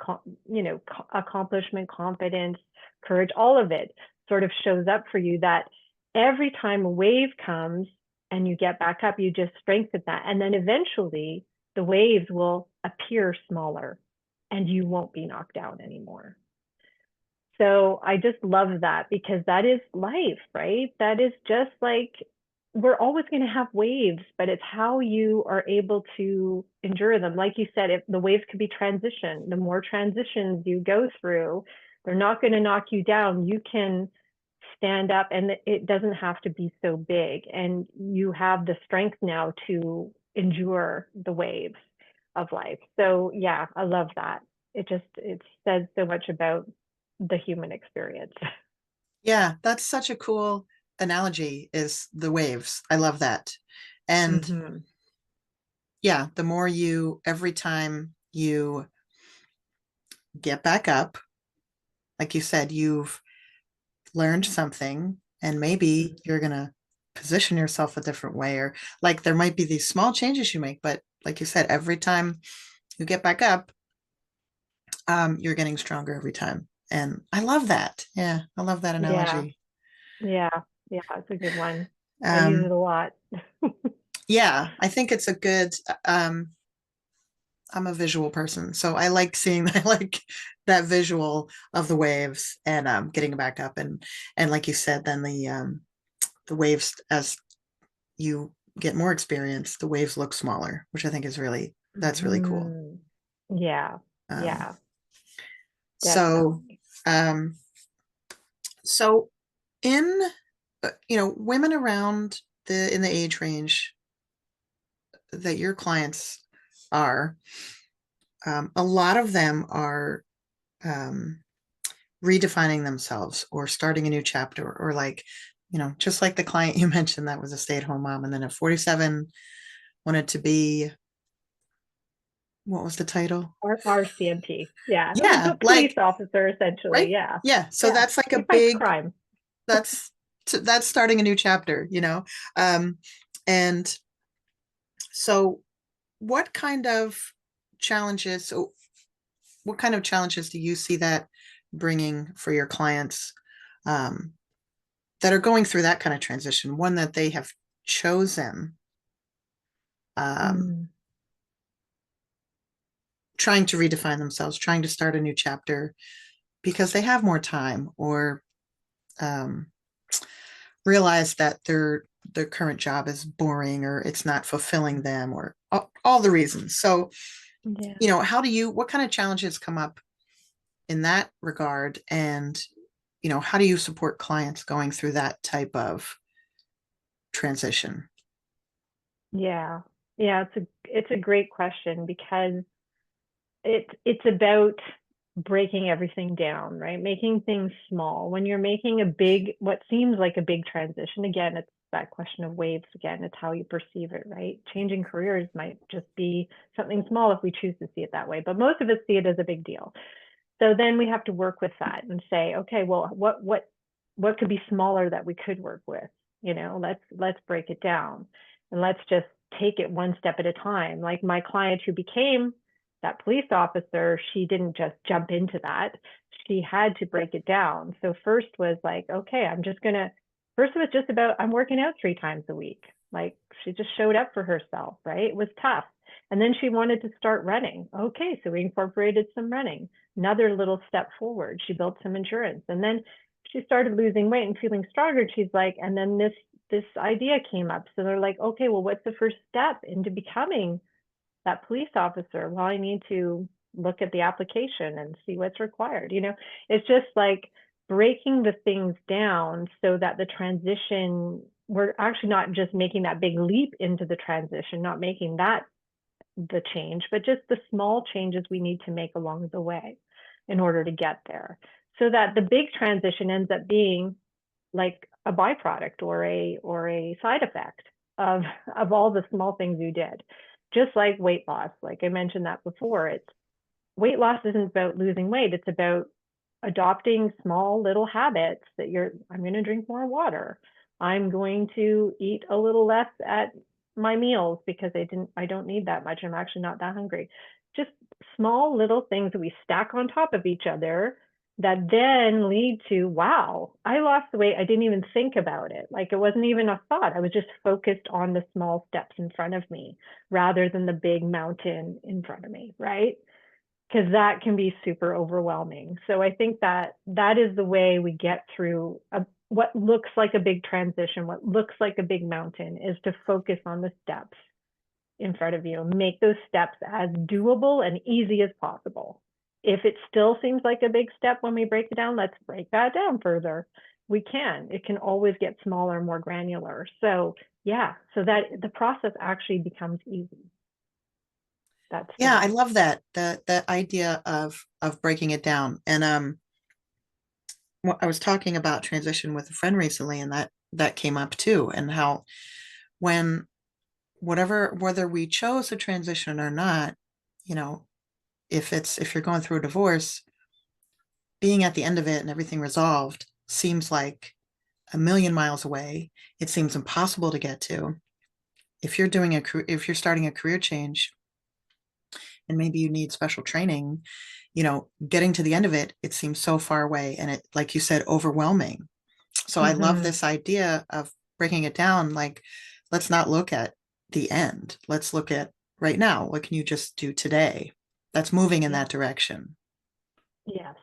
[SPEAKER 2] accomplishment, confidence, courage, all of it sort of shows up for you, that every time a wave comes and you get back up, you just strengthen that, and then eventually the waves will appear smaller and you won't be knocked down anymore. So I just love that, because that is life, right? That is just like, we're always going to have waves, but it's how you are able to endure them. Like you said, if the waves could be transition, the more transitions you go through, they're not going to knock you down. You can stand up, and it doesn't have to be so big. And you have the strength now to endure the waves of life. So yeah, I love that. It says so much about the human experience.
[SPEAKER 1] Yeah, that's such a cool analogy, is the waves. I love that. And
[SPEAKER 2] Mm-hmm.
[SPEAKER 1] yeah, the more you, every time you get back up, like you said, you've learned something, and maybe you're going to position yourself a different way, or like there might be these small changes you make, but like you said, every time you get back up, you're getting stronger every time. And I love that. Yeah, I love that
[SPEAKER 2] Yeah,
[SPEAKER 1] analogy.
[SPEAKER 2] yeah, yeah. It's a good one. I use it
[SPEAKER 1] Um,
[SPEAKER 2] a lot.
[SPEAKER 1] yeah, I think it's a good, I'm a visual person, so I like seeing I like that visual of the waves, and getting back up, and like you said, then the waves, as you get more experience, the waves look smaller, which I think is really, that's really cool.
[SPEAKER 2] Hmm. Yeah,
[SPEAKER 1] Um,
[SPEAKER 2] yeah,
[SPEAKER 1] so
[SPEAKER 2] definitely.
[SPEAKER 1] um, so in women around the in the age range that your clients are, a lot of them are um, redefining themselves or starting a new chapter, or like, just like the client you mentioned that was a stay-at-home mom, and then at 47 wanted to be, what was the title?
[SPEAKER 2] RCMP. Yeah,
[SPEAKER 1] Yeah,
[SPEAKER 2] police
[SPEAKER 1] like,
[SPEAKER 2] officer essentially.
[SPEAKER 1] right.
[SPEAKER 2] Yeah,
[SPEAKER 1] Yeah, so
[SPEAKER 2] yeah.
[SPEAKER 1] that's like a
[SPEAKER 2] He fights
[SPEAKER 1] big,
[SPEAKER 2] crime.
[SPEAKER 1] that's that's starting a new chapter. um and so what kind of challenges so what kind of challenges do you see that bringing for your clients, um that are going through that kind of transition, one that they have chosen, um,
[SPEAKER 2] Mm,
[SPEAKER 1] trying to redefine themselves, trying to start a new chapter because they have more time, or um, realize that their current job is boring, or it's not fulfilling them, or all the reasons. So,
[SPEAKER 2] yeah.
[SPEAKER 1] what kind of challenges come up in that regard? And, how do you support clients going through that type of transition?
[SPEAKER 2] Yeah. Yeah, it's a great question, because it's about breaking everything down, right? Making things small. When you're making what seems like a big transition, again, it's that question of waves again. It's how you perceive it, right? Changing careers might just be something small if we choose to see it that way, but most of us see it as a big deal. So then we have to work with that and say, okay, well, what could be smaller that we could work with? Let's break it down and let's just take it one step at a time. Like my client who became that police officer, she didn't just jump into that. She had to break it down. So first was like, okay, first it was just about, I'm working out 3 times a week. Like she just showed up for herself, right? It was tough. And then she wanted to start running. Okay, so we incorporated some running. Another little step forward. She built some endurance. And then she started losing weight and feeling stronger. She's like, and then this idea came up. So they're like, okay, well, what's the first step into becoming that police officer? Well, I need to look at the application and see what's required. It's just like breaking the things down so that the transition, we're actually not just making that big leap into the transition, not making that the change, but just the small changes we need to make along the way in order to get there, so that the big transition ends up being like a byproduct or a side effect of all the small things you did. Just like weight loss, like I mentioned that before, weight loss isn't about losing weight. It's about adopting small little habits that I'm going to drink more water. I'm going to eat a little less at my meals because I don't need that much. I'm actually not that hungry. Just small little things that we stack on top of each other that then lead to, wow, I lost the weight. I didn't even think about it. Like it wasn't even a thought. I was just focused on the small steps in front of me rather than the big mountain in front of me, right? Because that can be super overwhelming. So I think that is the way we get through what looks like a big transition, what looks like a big mountain, is to focus on the steps in front of you and make those steps as doable and easy as possible. If it still seems like a big step when we break it down, let's break that down further. It can always get smaller and more granular. So so that the process actually becomes easy.
[SPEAKER 1] I love that idea of breaking it down. And I was talking about transition with a friend recently, and that came up too, and how whether we chose a transition or not, if you're going through a divorce, being at the end of it and everything resolved seems like a million miles away. It seems impossible to get to. If you're starting a career change and maybe you need special training, getting to the end of it seems so far away, and it, like you said, overwhelming. So I love this idea of breaking it down. Like, let's not look at the end. Let's look at right now. What can you just do today that's moving in that direction?
[SPEAKER 2] Yes.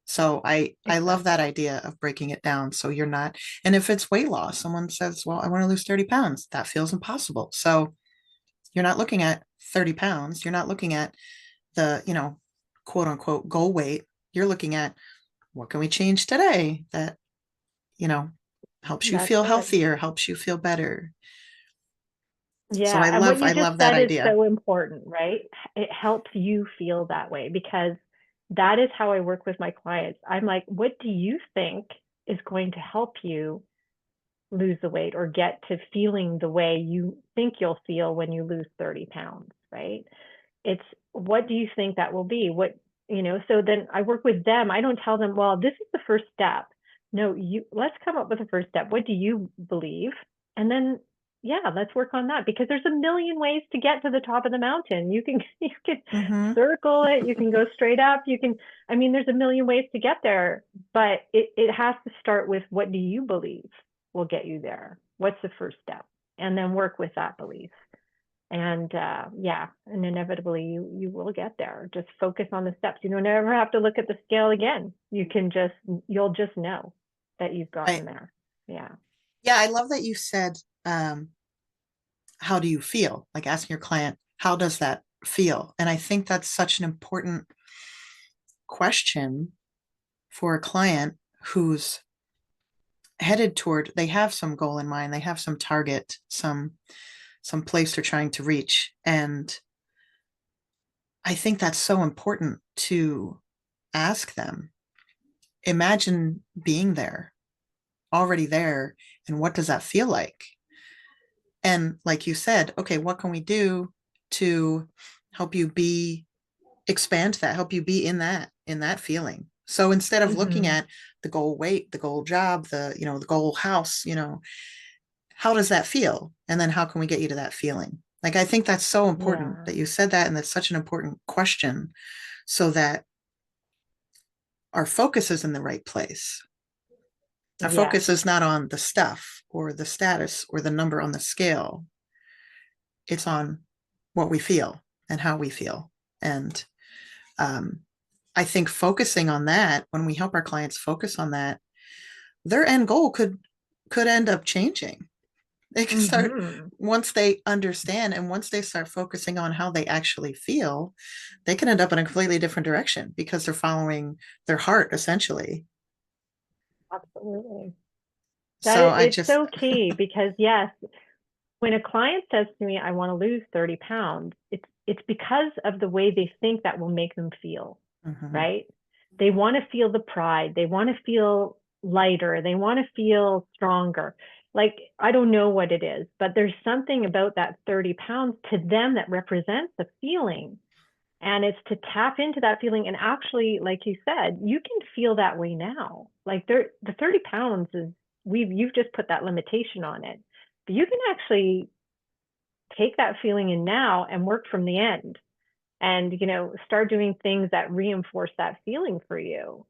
[SPEAKER 1] So I love that idea of breaking it down. So you're not, and if it's weight loss, someone says, well, I want to lose 30 pounds. That feels impossible. So you're not looking at 30 pounds. You're not looking at the, quote unquote goal weight. You're looking at what can we change today that, helps you feel healthier, helps you feel better.
[SPEAKER 2] Yeah.
[SPEAKER 1] So I love that idea.
[SPEAKER 2] Is so important, right? It helps you feel that way, because that is how I work with my clients. I'm like, what do you think is going to help you lose the weight or get to feeling the way you think you'll feel when you lose 30 pounds, right? It's, what do you think that will be? So then I work with them. I don't tell them, well, this is the first step. No, let's come up with the first step. What do you believe? And then, let's work on that, because there's a million ways to get to the top of the mountain. You can circle it. You can go straight up. There's a million ways to get there, but it has to start with, what do you believe will get you there? What's the first step? And then work with that belief. And and inevitably you will get there. Just focus on the steps. You don't ever have to look at the scale again. You'll just know that you've gotten there. Yeah.
[SPEAKER 1] Yeah, I love that you said, how do you feel? Like asking your client, how does that feel? And I think that's such an important question for a client who's headed toward, they have some goal in mind, they have some target, some place they're trying to reach. And I think that's so important to ask them, imagine being there, already there, and what does that feel like? And like you said, okay, what can we do to help you expand that, help you be in that feeling? So instead of looking
[SPEAKER 2] Mm-hmm.
[SPEAKER 1] at the goal weight, the goal job, the goal house, how does that feel? And then how can we get you to that feeling? Like, I think that's so important
[SPEAKER 2] Yeah.
[SPEAKER 1] that you said that. And that's such an important question, so that our focus is in the right place. Our
[SPEAKER 2] Yes.
[SPEAKER 1] focus is not on the stuff or the status or the number on the scale. It's on what we feel and how we feel. And um, I think focusing on that, when we help our clients focus on that, their end goal could end up changing. They can start,
[SPEAKER 2] Mm-hmm.
[SPEAKER 1] once they understand and once they start focusing on how they actually feel, they can end up in a completely different direction because they're following their heart, essentially.
[SPEAKER 2] Absolutely.
[SPEAKER 1] So I
[SPEAKER 2] It's
[SPEAKER 1] just,
[SPEAKER 2] so key because yes, when a client says to me, I want to lose 30 pounds, it's because of the way they think that will make them feel,
[SPEAKER 1] mhm.
[SPEAKER 2] right? They want to feel the pride. They want to feel lighter. They want to feel stronger. Like, I don't know what it is, but there's something about that 30 pounds to them that represents the feeling. And it's to tap into that feeling. And actually, like you said, you can feel that way now. Like the 30 pounds is, you've just put that limitation on it. But you can actually take that feeling in now and work from the end, and start doing things that reinforce that feeling for you.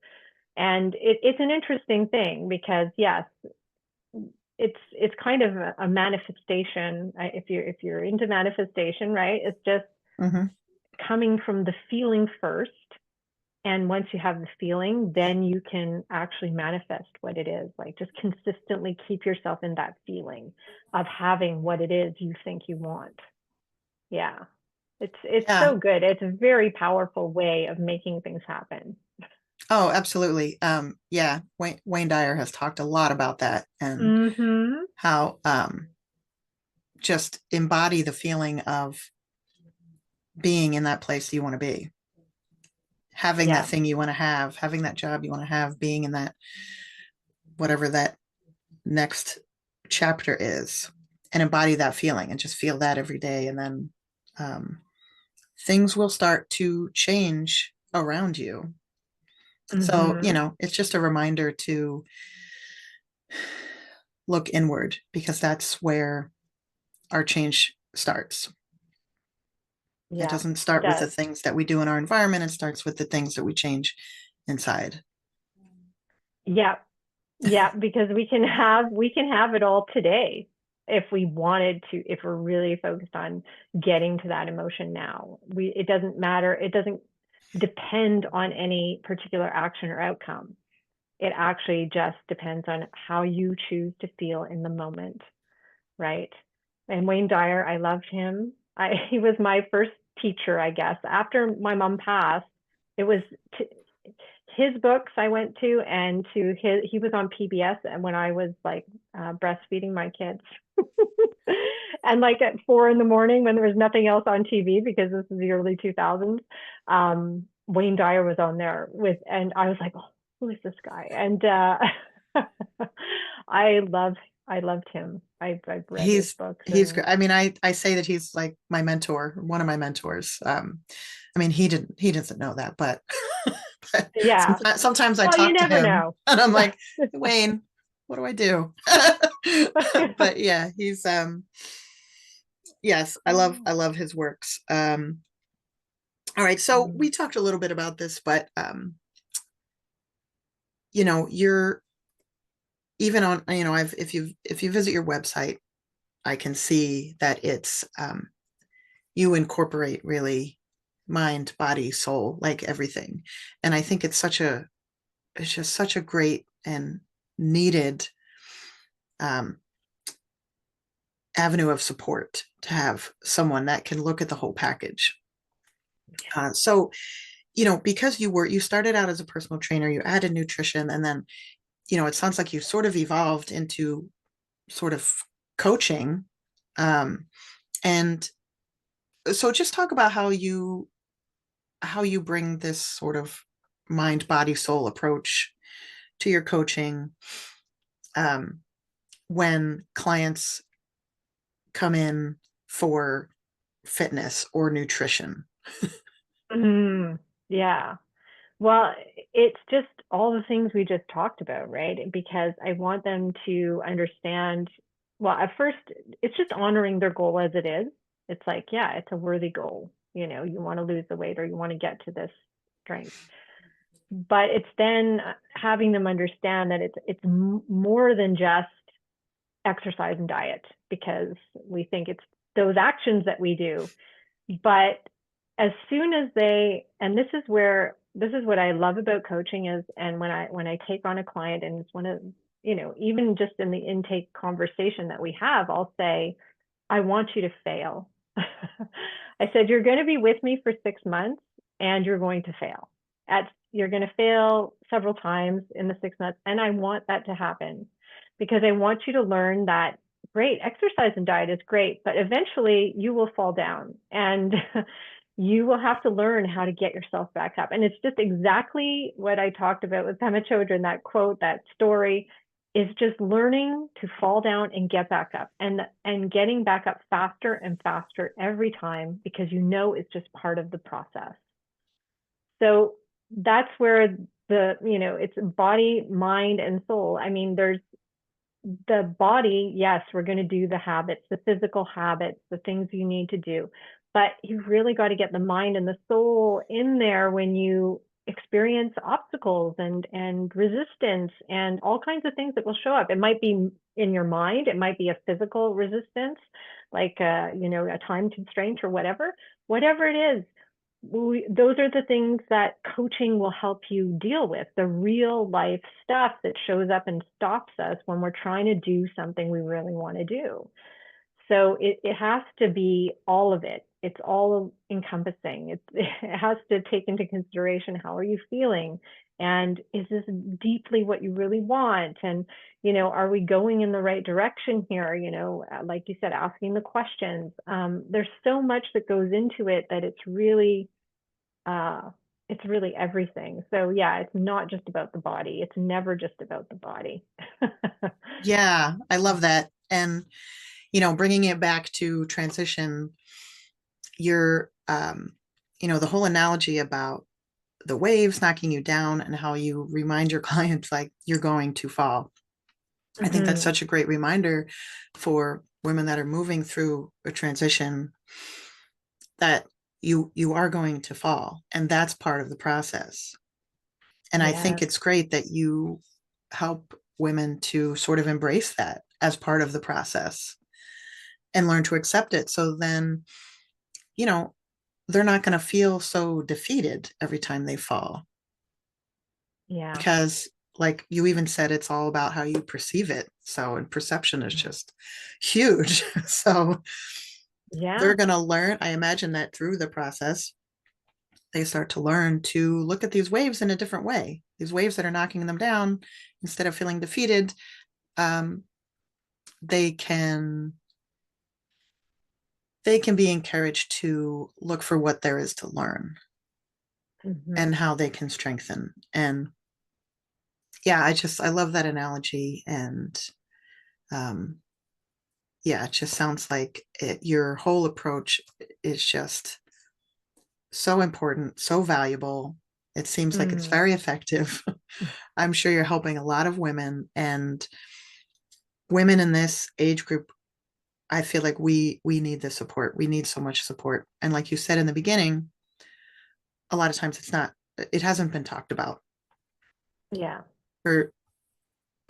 [SPEAKER 2] And it's an interesting thing because yes, it's kind of a manifestation. If you're into manifestation, right, it's just
[SPEAKER 1] Mhm.
[SPEAKER 2] coming from the feeling first. And once you have the feeling, then you can actually manifest what it is. Like, just consistently keep yourself in that feeling of having what it is you think you want. Yeah. It's
[SPEAKER 1] Yeah.
[SPEAKER 2] so good. It's a very powerful way of making things happen.
[SPEAKER 1] Oh, absolutely. Yeah, Wayne Dyer has talked a lot about that, and
[SPEAKER 2] Mm-hmm.
[SPEAKER 1] how just embody the feeling of being in that place you want to be, having that
[SPEAKER 2] Yeah.
[SPEAKER 1] thing you want to have, having that job you want to have, being in that, whatever that next chapter is, and embody that feeling and just feel that every day. And then um, things will start to change around you. So,
[SPEAKER 2] Mm-hmm.
[SPEAKER 1] it's just a reminder to look inward, because that's where our change starts. It
[SPEAKER 2] Yeah,
[SPEAKER 1] doesn't
[SPEAKER 2] it
[SPEAKER 1] start with the
[SPEAKER 2] does.
[SPEAKER 1] things that we do in our environment. It starts with the things that we change inside.
[SPEAKER 2] Yeah. Yeah, because we can have it all today if we wanted to, if we're really focused on getting to that emotion now. It doesn't matter. It doesn't depend on any particular action or outcome. It actually just depends on how you choose to feel in the moment, right? And Wayne Dyer, I loved him. He was my first teacher, I guess. After my mom passed, it was t- his books I went to, and to he was on PBS, and when I was like breastfeeding my kids. And like at 4 in the morning when there was nothing else on TV, because this is the early 2000s, Wayne Dyer was on there and I was like, oh, who is this guy? And I love I loved him. I've read his books
[SPEAKER 1] He's
[SPEAKER 2] and
[SPEAKER 1] great. I mean, I say that he's like my mentor, one of my mentors. I mean, he doesn't know that, but, but
[SPEAKER 2] yeah.
[SPEAKER 1] sometimes I
[SPEAKER 2] Well, you
[SPEAKER 1] talk to
[SPEAKER 2] never
[SPEAKER 1] him
[SPEAKER 2] know.
[SPEAKER 1] and I'm like, Wayne, what do I do? But yeah, he's yes, I love his works. All right, so
[SPEAKER 2] Mm.
[SPEAKER 1] we talked a little bit about this, but you're even on, if you visit your website, I can see that it's you incorporate really mind, body, soul, like everything. And I think it's just such a great and needed um, avenue of support to have someone that can look at the whole package. So, because you started out as a personal trainer, you added nutrition, and then, it sounds like you sort of evolved into sort of coaching. And so just talk about how you bring this sort of mind, body, soul approach to your coaching when clients come in for fitness or nutrition?
[SPEAKER 2] Yeah. Well, it's just all the things we just talked about, right? Because I want them to understand, well, at first, it's just honoring their goal as it is. It's like, yeah, it's a worthy goal. You know, you want to lose the weight or you want to get to this strength. But it's then having them understand that it's more than just exercise and diet, because we think it's those actions that we do. But as soon as and this is what I love about coaching is, and when I take on a client, and it's one of, even just in the intake conversation that we have, I'll say, I want you to fail. I said, you're going to be with me for 6 months and you're going to fail. You're going to fail several times in the 6 months. And I want that to happen because I want you to learn that, great, exercise and diet is great, but eventually you will fall down and you will have to learn how to get yourself back up. And it's just exactly what I talked about with Pema Chodron, that quote, that story, is just learning to fall down and get back up, and getting back up faster and faster every time, because it's just part of the process. So that's where it's body, mind, and soul. I mean, there's the body, yes, we're going to do the habits, the physical habits, the things you need to do, but you've really got to get the mind and the soul in there when you experience obstacles and resistance and all kinds of things that will show up. It might be in your mind, it might be a physical resistance, like a time constraint or whatever it is. Those are the things that coaching will help you deal with, the real life stuff that shows up and stops us when we're trying to do something we really want to do. So it has to be all of it. It's all encompassing. It has to take into consideration, how are you feeling? And is this deeply what you really want? And, are we going in the right direction here? Like you said, asking the questions. There's so much that goes into it that it's really everything. So yeah, it's not just about the body. It's never just about the body.
[SPEAKER 1] Yeah, I love that. And, bringing it back to transition, you're, the whole analogy about the waves knocking you down and how you remind your clients, like, you're going to fall. I think that's such a great reminder for women that are moving through a transition, that you are going to fall, and that's part of the process. And I think it's great that you help women to sort of embrace that as part of the process and learn to accept it. So then, they're not going to feel so defeated every time they fall.
[SPEAKER 2] Yeah.
[SPEAKER 1] Because, like you even said, it's all about how you perceive it. So, and perception is just huge. So they're going to learn. I imagine that through the process, they start to learn to look at these waves in a different way. These waves that are knocking them down, instead of feeling defeated, they can be encouraged to look for what there is to learn and how they can strengthen. And yeah, I love that analogy. And it just sounds like your whole approach is just so important, so valuable. It seems like it's very effective. I'm sure you're helping a lot of women, and women in this age group, I feel like we need the support. We need so much support. And like you said in the beginning, a lot of times it hasn't been talked about.
[SPEAKER 2] Yeah.
[SPEAKER 1] For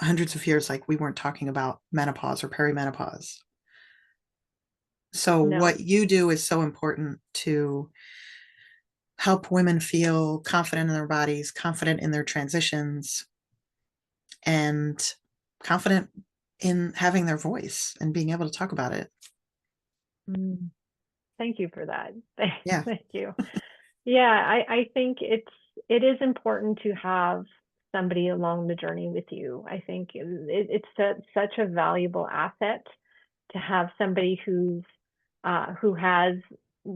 [SPEAKER 1] hundreds of years, like, we weren't talking about menopause or perimenopause. So what you do is so important to help women feel confident in their bodies, confident in their transitions, and confident in having their voice and being able to talk about it.
[SPEAKER 2] Thank you for that.
[SPEAKER 1] Yeah.
[SPEAKER 2] Thank you. Yeah, I think it is important to have somebody along the journey with you. I think it's such a valuable asset to have somebody who has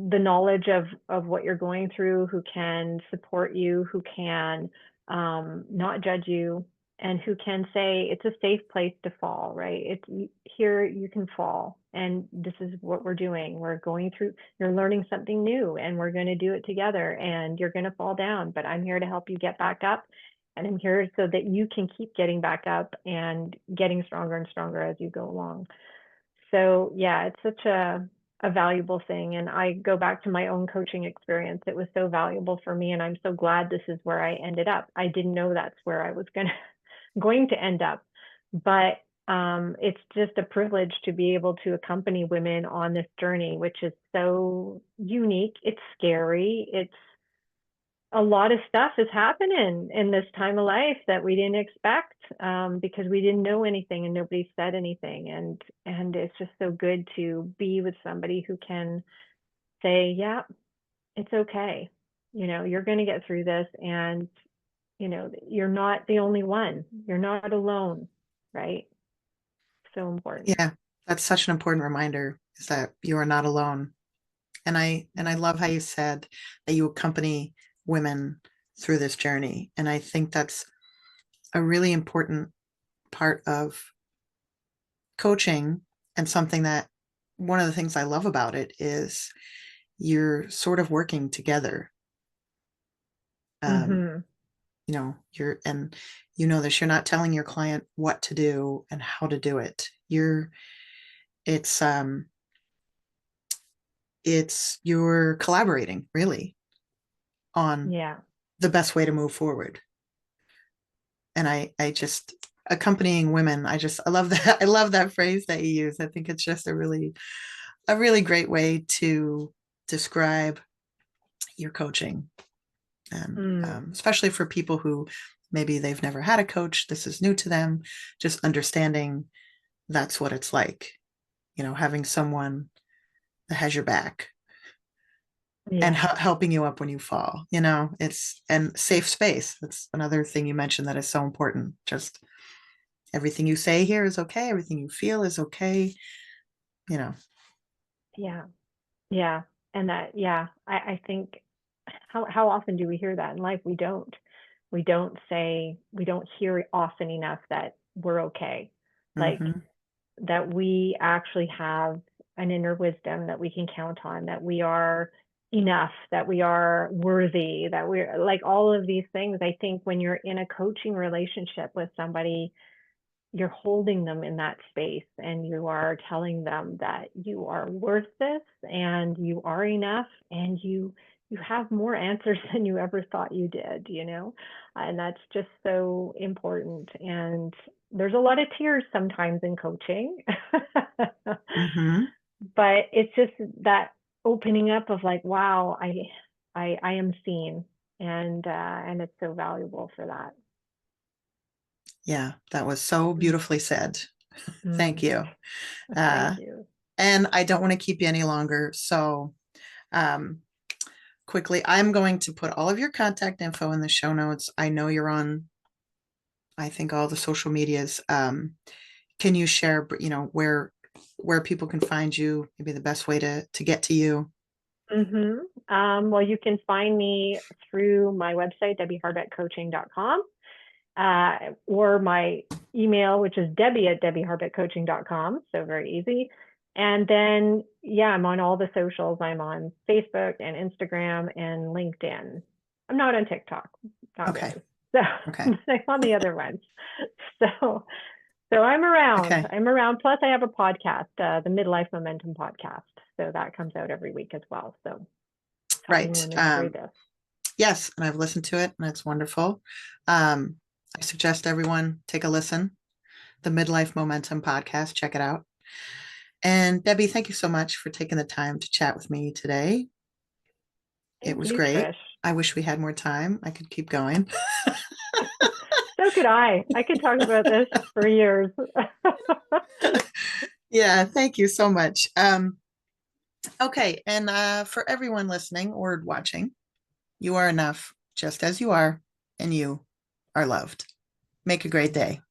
[SPEAKER 2] the knowledge of what you're going through, who can support you, who can not judge you, and who can say it's a safe place to fall, right? It's here you can fall, and this is what we're doing. We're going through, you're learning something new, and we're going to do it together, and you're going to fall down, but I'm here to help you get back up. And I'm here so that you can keep getting back up and getting stronger and stronger as you go along. So yeah, it's such a valuable thing. And I go back to my own coaching experience. It was so valuable for me. And I'm so glad this is where I ended up. I didn't know that's where I was going to end up. But it's just a privilege to be able to accompany women on this journey, which is so unique. It's scary. It's a lot of stuff is happening in this time of life that we didn't expect, because we didn't know anything and nobody said anything. And it's just so good to be with somebody who can say, yeah, it's okay. You're going to get through this, and, you're not the only one. You're not alone, right? So important.
[SPEAKER 1] Yeah, that's such an important reminder, is that you are not alone. And I love how you said that you accompany women through this journey. And I think that's a really important part of coaching, and something that, one of the things I love about it is you're sort of working together.
[SPEAKER 2] Mm-hmm.
[SPEAKER 1] You're not telling your client what to do and how to do it. You're collaborating really on
[SPEAKER 2] Yeah.
[SPEAKER 1] the best way to move forward. And I just, accompanying women, I love that. I love that phrase that you use. I think it's just a really great way to describe your coaching. And especially for people who maybe they've never had a coach, this is new to them, just understanding that's what it's like, having someone that has your back. Yeah. And helping you up when you fall, and safe space. That's another thing you mentioned that is so important. Just everything you say here is okay. Everything you feel is okay.
[SPEAKER 2] Yeah. Yeah. And that, yeah, I think how often do we hear that in life? We don't hear often enough that we're okay. Like, that we actually have an inner wisdom that we can count on, that we are enough, that we are worthy, that we're like all of these things. I think when you're in a coaching relationship with somebody, you're holding them in that space, and you are telling them that you are worth this, and you are enough, and you have more answers than you ever thought you did, and that's just so important. And there's a lot of tears sometimes in coaching. But it's just that opening up of like, wow, I am seen, and it's so valuable for that.
[SPEAKER 1] Yeah, that was so beautifully said. Thank you.
[SPEAKER 2] Thank you.
[SPEAKER 1] And I don't want to keep you any longer. So quickly, I'm going to put all of your contact info in the show notes. I know you're on, I think, all the social medias. Can you share, where people can find you, maybe the best way to get to you?
[SPEAKER 2] Well, you can find me through my website, debbieharbeckcoaching.com. Or my email, which is debbie@debbieharbeckcoaching.com. So very easy. And then, yeah, I'm on all the socials. I'm on Facebook and Instagram and LinkedIn. I'm not on TikTok. Not
[SPEAKER 1] okay.
[SPEAKER 2] Really. So
[SPEAKER 1] okay.
[SPEAKER 2] I'm on the other ones. So I'm around.
[SPEAKER 1] Okay.
[SPEAKER 2] I'm around. Plus, I have a podcast, the Midlife Momentum Podcast. So that comes out every week as well. So
[SPEAKER 1] right.
[SPEAKER 2] Through this.
[SPEAKER 1] Yes, and I've listened to it, and it's wonderful. I suggest everyone take a listen. The Midlife Momentum Podcast. Check it out. And Debbie, thank you so much for taking the time to chat with me today. It was great.
[SPEAKER 2] Trish.
[SPEAKER 1] I wish we had more time. I could keep going.
[SPEAKER 2] So could I. I could talk about this for years.
[SPEAKER 1] Yeah, thank you so much. Okay, and for everyone listening or watching, you are enough just as you are, and you are loved. Make a great day.